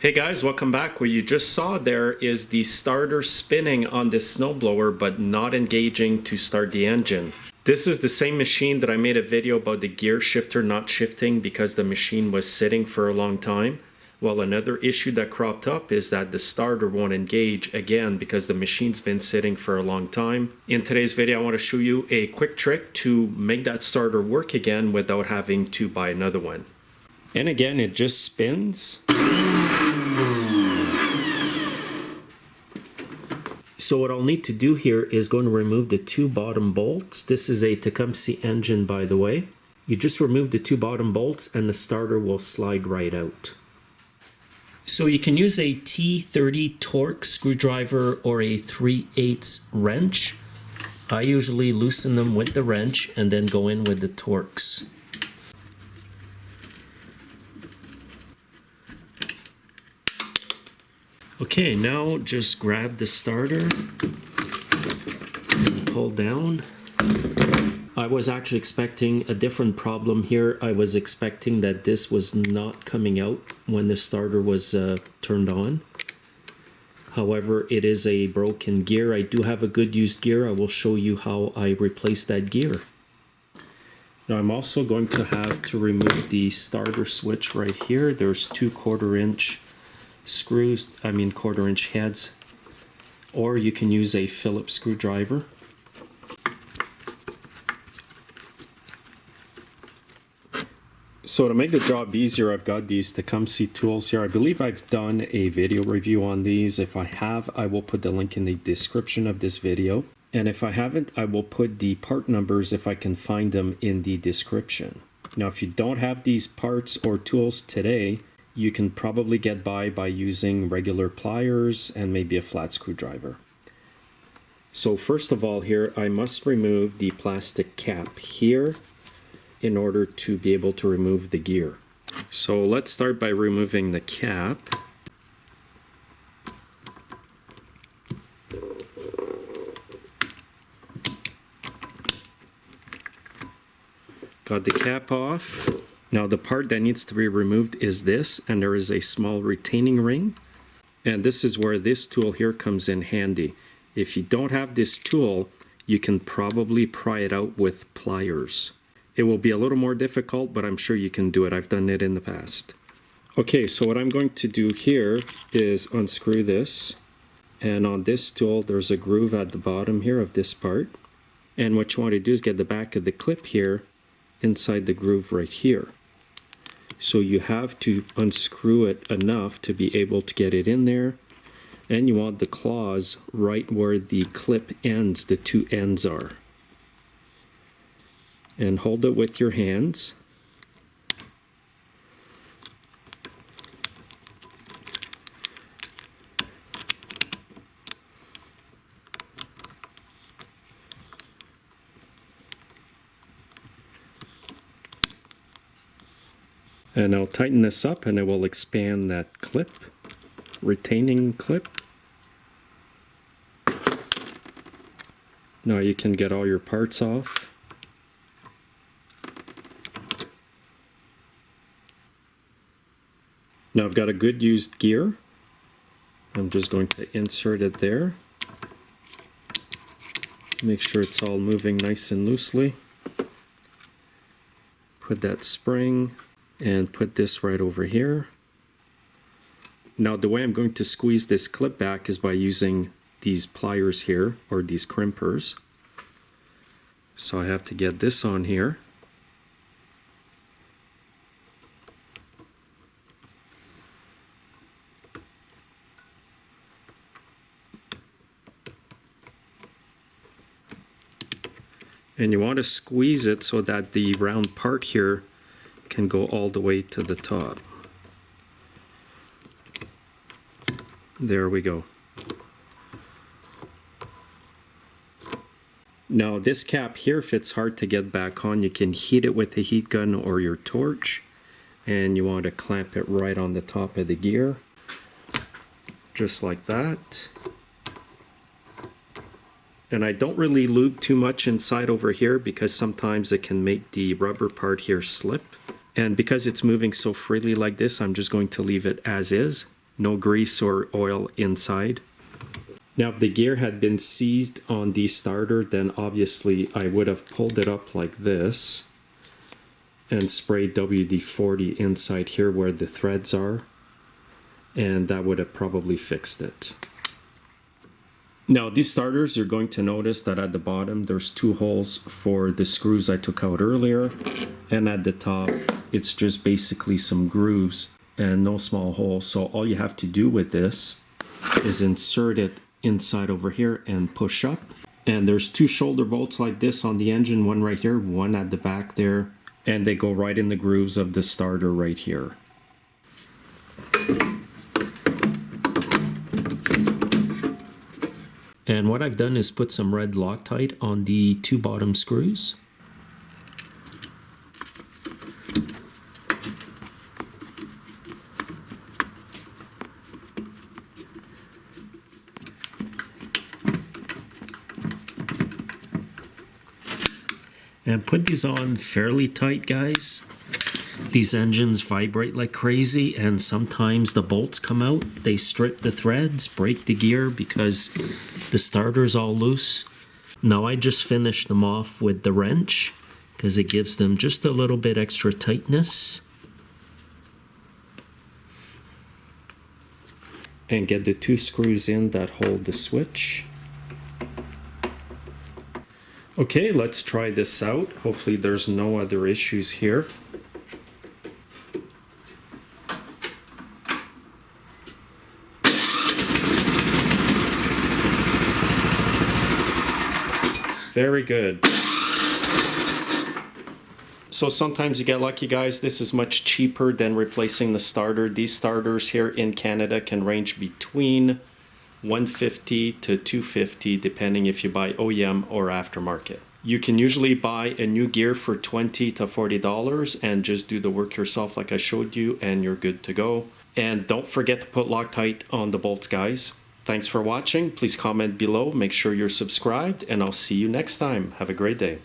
Hey guys, welcome back. What you just saw there is the starter spinning on this snowblower but not engaging to start the engine. This is the same machine that I made a video about the gear shifter not shifting because the machine was sitting for a long time. Well, another issue that cropped up is that the starter won't engage again because the machine's been sitting for a long time. In today's video, I want to show you a quick trick to make that starter work again without having to buy another one. And again, it just spins. So what I'll need to do here is going to remove the two bottom bolts. This is a Tecumseh engine, by the way. You just remove the two bottom bolts and the starter will slide right out. So you can use a T30 Torx screwdriver or a 3/8 wrench. I usually loosen them with the wrench and then go in with the Torx. Okay, now just grab the starter and pull down. I was actually expecting a different problem here. I was expecting that this was not coming out when the starter was turned on. However, it is a broken gear. I do have a good used gear. I will show you how I replaced that gear. Now I'm also going to have to remove the starter switch right here. There's two 1/4" screws, quarter-inch heads, or you can use a Phillips screwdriver. So to make the job easier, I've got these Tecumseh tools here. I believe I've done a video review on these. If I have, I will put the link in the description of this video. And if I haven't, I will put the part numbers, if I can find them, in the description. Now, if you don't have these parts or tools today, you can probably get by using regular pliers and maybe a flat screwdriver. So first of all here, I must remove the plastic cap here in order to be able to remove the gear. So let's start by removing the cap. Got the cap off. Now the part that needs to be removed is this, and there is a small retaining ring. And this is where this tool here comes in handy. If you don't have this tool, you can probably pry it out with pliers. It will be a little more difficult, but I'm sure you can do it. I've done it in the past. Okay, so what I'm going to do here is unscrew this. And on this tool, there's a groove at the bottom here of this part. And what you want to do is get the back of the clip here inside the groove right here. So you have to unscrew it enough to be able to get it in there. And you want the claws right where the clip ends, the two ends are. And hold it with your hands. And I'll tighten this up and it will expand that clip, retaining clip. Now you can get all your parts off. Now I've got a good used gear. I'm just going to insert it there. Make sure it's all moving nice and loosely. Put that spring and put this right over here. Now the way I'm going to squeeze this clip back is by using these pliers here, or these crimpers. So I have to get this on here. And you want to squeeze it so that the round part here can go all the way to the top. There we go. Now this cap here, if it's hard to get back on, you can heat it with a heat gun or your torch, and you want to clamp it right on the top of the gear, just like that. And I don't really lube too much inside over here because sometimes it can make the rubber part here slip. And because it's moving so freely like this, I'm just going to leave it as is. no grease or oil inside. Now, if the gear had been seized on the starter, then obviously I would have pulled it up like this and sprayed WD-40 inside here where the threads are, and that would have probably fixed it. Now, these starters, you're going to notice that at the bottom there's 2 holes for the screws I took out earlier, and at the top it's just basically some grooves and no small holes. So all you have to do with this is insert it inside over here and push up, and there's 2 shoulder bolts like this on the engine, one right here, one at the back there, and they go right in the grooves of the starter right here. And what I've done is put some red Loctite on the 2 bottom screws. And put these on fairly tight, guys. These engines vibrate like crazy, and sometimes the bolts come out. They strip the threads, break the gear because the starter's all loose. Now I just finished them off with the wrench because it gives them just a little bit extra tightness. And get the 2 screws in that hold the switch. Okay, let's try this out. Hopefully there's no other issues here. Very good. So sometimes you get lucky, guys. This is much cheaper than replacing the starter. These starters here in Canada can range between $150 to $250 depending if you buy OEM or aftermarket. You can usually buy a new gear for $20 to $40 and just do the work yourself like I showed you, and you're good to go. And don't forget to put Loctite on the bolts, guys. Thanks for watching. Please comment below, make sure you're subscribed, and I'll see you next time. Have a great day.